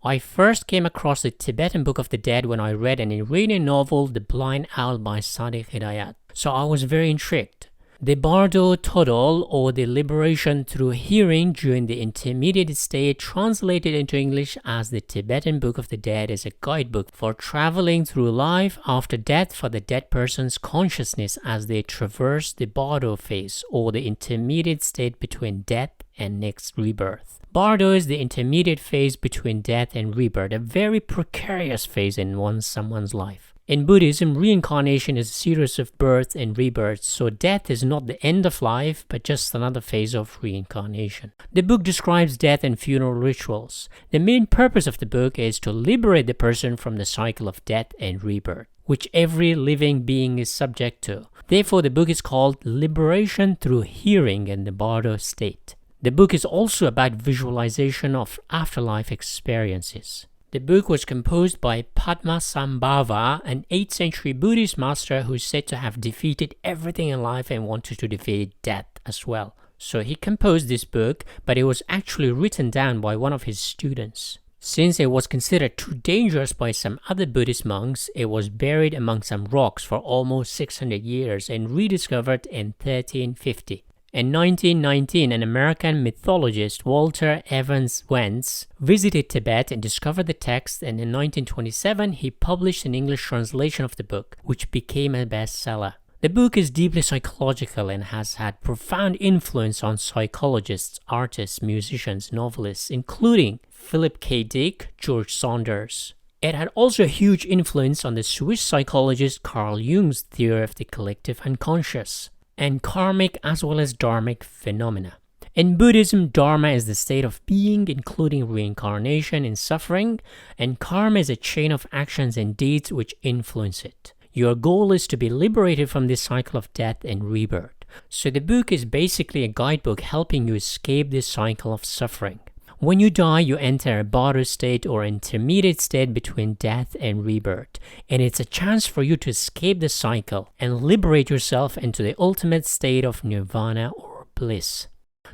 I first came across the Tibetan Book of the Dead when I read an Iranian novel, The Blind Owl by Sadiq Hidayat, so I was very intrigued. The Bardo Todol, or the liberation through hearing during the intermediate state, translated into English as the Tibetan Book of the Dead, is a guidebook for traveling through life after death for the dead person's consciousness as they traverse the Bardo phase, or the intermediate state between death and next rebirth. Bardo is the intermediate phase between death and rebirth, a very precarious phase in someone's life. In Buddhism, reincarnation is a series of births and rebirths, so death is not the end of life, but just another phase of reincarnation. The book describes death and funeral rituals. The main purpose of the book is to liberate the person from the cycle of death and rebirth, which every living being is subject to. Therefore, the book is called Liberation Through Hearing in the Bardo State. The book is also about visualization of afterlife experiences. The book was composed by Padmasambhava, an 8th century Buddhist master who is said to have defeated everything in life and wanted to defeat death as well. So he composed this book, but it was actually written down by one of his students. Since it was considered too dangerous by some other Buddhist monks, it was buried among some rocks for almost 600 years and rediscovered in 1350. In 1919, an American mythologist, Walter Evans Wentz, visited Tibet and discovered the text, and in 1927 he published an English translation of the book, which became a bestseller. The book is deeply psychological and has had profound influence on psychologists, artists, musicians, novelists, including Philip K. Dick, George Saunders. It had also a huge influence on the Swiss psychologist Carl Jung's theory of the collective unconscious, and karmic as well as dharmic phenomena. In Buddhism, dharma is the state of being, including reincarnation and suffering, and karma is a chain of actions and deeds which influence it. Your goal is to be liberated from this cycle of death and rebirth. So the book is basically a guidebook helping you escape this cycle of suffering. When you die, you enter a Bardo state or intermediate state between death and rebirth, and it's a chance for you to escape the cycle and liberate yourself into the ultimate state of nirvana or bliss.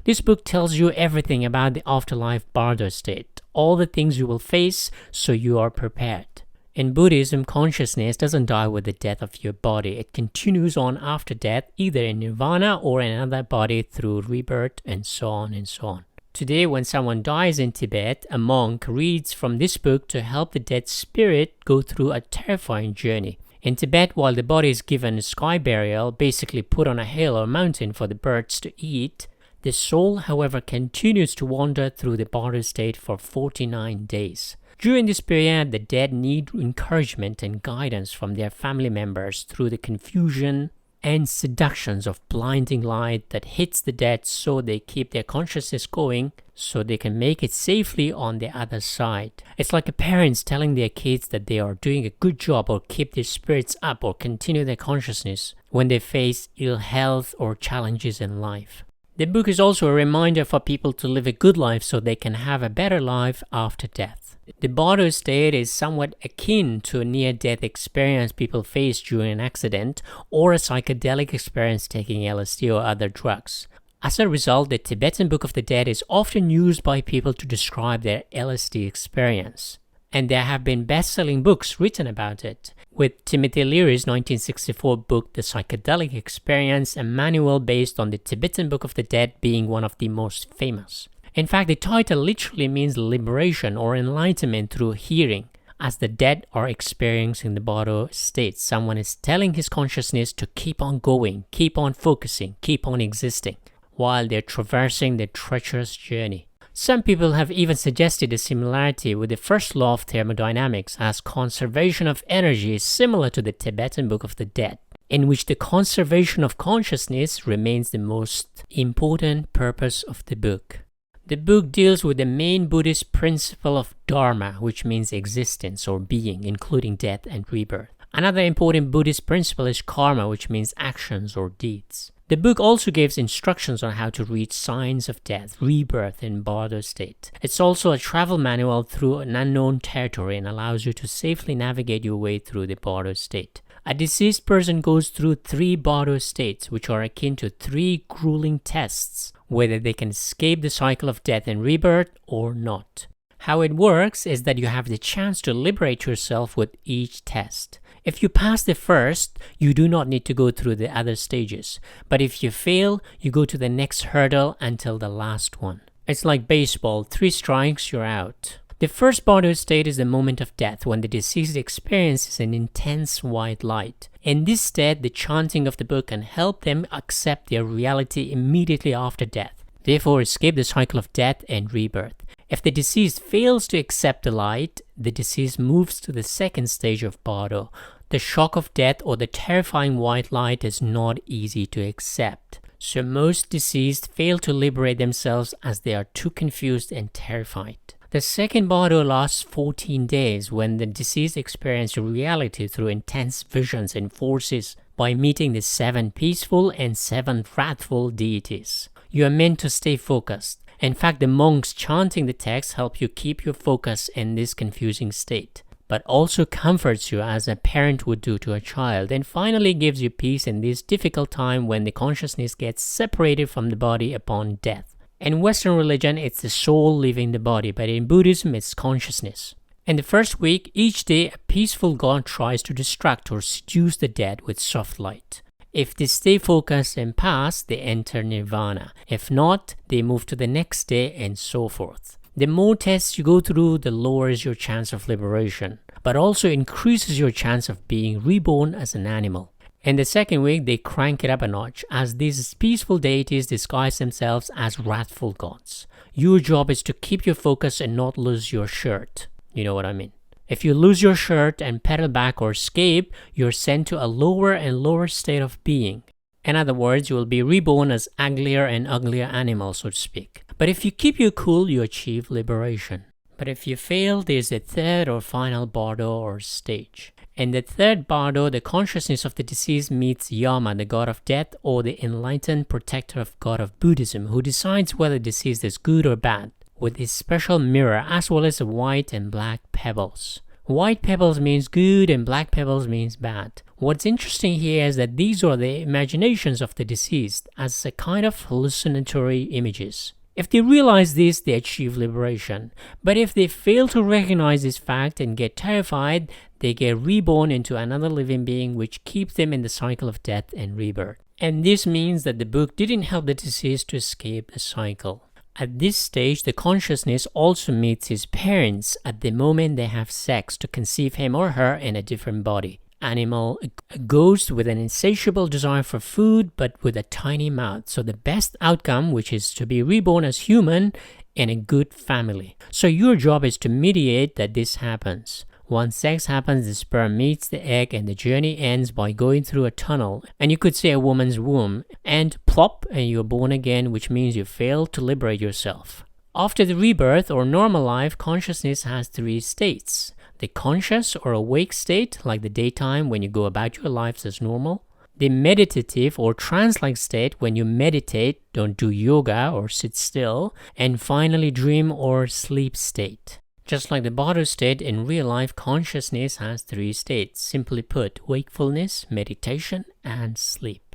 This book tells you everything about the afterlife Bardo state, all the things you will face, so you are prepared. In Buddhism, consciousness doesn't die with the death of your body. It continues on after death, either in nirvana or in another body through rebirth, and so on and so on. Today, when someone dies in Tibet, a monk reads from this book to help the dead spirit go through a terrifying journey. In Tibet, while the body is given a sky burial, basically put on a hill or mountain for the birds to eat, the soul, however, continues to wander through the Bardo state for 49 days. During this period, the dead need encouragement and guidance from their family members through the confusion and seductions of blinding light that hits the dead, so they keep their consciousness going so they can make it safely on the other side. It's like parents telling their kids that they are doing a good job or keep their spirits up or continue their consciousness when they face ill health or challenges in life. The book is also a reminder for people to live a good life so they can have a better life after death. The Bardo state is somewhat akin to a near-death experience people face during an accident or a psychedelic experience taking LSD or other drugs. As a result, the Tibetan Book of the Dead is often used by people to describe their LSD experience. And there have been best-selling books written about it, with Timothy Leary's 1964 book The Psychedelic Experience, a manual based on the Tibetan Book of the Dead, being one of the most famous. In fact, the title literally means liberation or enlightenment through hearing. As the dead are experiencing the Bardo state, someone is telling his consciousness to keep on going, keep on focusing, keep on existing, while they're traversing the treacherous journey. Some people have even suggested a similarity with the first law of thermodynamics, as conservation of energy is similar to the Tibetan Book of the Dead, in which the conservation of consciousness remains the most important purpose of the book. The book deals with the main Buddhist principle of dharma, which means existence or being, including death and rebirth. Another important Buddhist principle is karma, which means actions or deeds. The book also gives instructions on how to reach signs of death, rebirth, and Bardo state. It's also a travel manual through an unknown territory and allows you to safely navigate your way through the Bardo state. A deceased person goes through 3 Bardo states, which are akin to 3 grueling tests, whether they can escape the cycle of death and rebirth or not. How it works is that you have the chance to liberate yourself with each test. If you pass the first, you do not need to go through the other stages. But if you fail, you go to the next hurdle until the last one. It's like baseball, 3 strikes, you're out. The first Bardo state is the moment of death, when the deceased experiences an intense white light. In this state, the chanting of the book can help them accept their reality immediately after death, therefore escape the cycle of death and rebirth. If the deceased fails to accept the light, the deceased moves to the second stage of Bardo. The shock of death or the terrifying white light is not easy to accept. So most deceased fail to liberate themselves as they are too confused and terrified. The second Bardo lasts 14 days when the deceased experience reality through intense visions and forces by meeting the 7 peaceful and 7 wrathful deities. You are meant to stay focused. In fact, the monks chanting the text help you keep your focus in this confusing state, but also comforts you as a parent would do to a child, and finally gives you peace in this difficult time when the consciousness gets separated from the body upon death. In Western religion, it's the soul leaving the body, but in Buddhism, it's consciousness. In the first week, each day, a peaceful god tries to distract or seduce the dead with soft light. If they stay focused and pass, they enter nirvana. If not, they move to the next day and so forth. The more tests you go through, the lower is your chance of liberation, but also increases your chance of being reborn as an animal. In the second week, they crank it up a notch as these peaceful deities disguise themselves as wrathful gods. Your job is to keep your focus and not lose your shirt. You know what I mean? If you lose your shirt and pedal back or escape, you're sent to a lower and lower state of being. In other words, you will be reborn as uglier and uglier animals, so to speak. But if you keep your cool, you achieve liberation. But if you fail, there's a third or final Bardo or stage. In the third Bardo, the consciousness of the deceased meets Yama, the god of death, or the enlightened protector of god of Buddhism, who decides whether the deceased is good or bad, with his special mirror as well as white and black pebbles. White pebbles means good and black pebbles means bad. What's interesting here is that these are the imaginations of the deceased as a kind of hallucinatory images. If they realize this, they achieve liberation. But if they fail to recognize this fact and get terrified, they get reborn into another living being, which keeps them in the cycle of death and rebirth. And this means that the book didn't help the deceased to escape the cycle. At this stage, the consciousness also meets his parents at the moment they have sex to conceive him or her in a different body. Animal, a ghost with an insatiable desire for food but with a tiny mouth. So the best outcome, which is to be reborn as human in a good family. So your job is to mediate that this happens. Once sex happens, the sperm meets the egg and the journey ends by going through a tunnel, and you could say a woman's womb, and plop, and you're born again, which means you failed to liberate yourself. After the rebirth or normal life, consciousness has 3 states. The conscious or awake state, like the daytime when you go about your lives as normal. The meditative or trance-like state when you meditate, don't do yoga or sit still. And finally, dream or sleep state. Just like the Bardo state, in real life, consciousness has 3 states. Simply put, wakefulness, meditation, and sleep.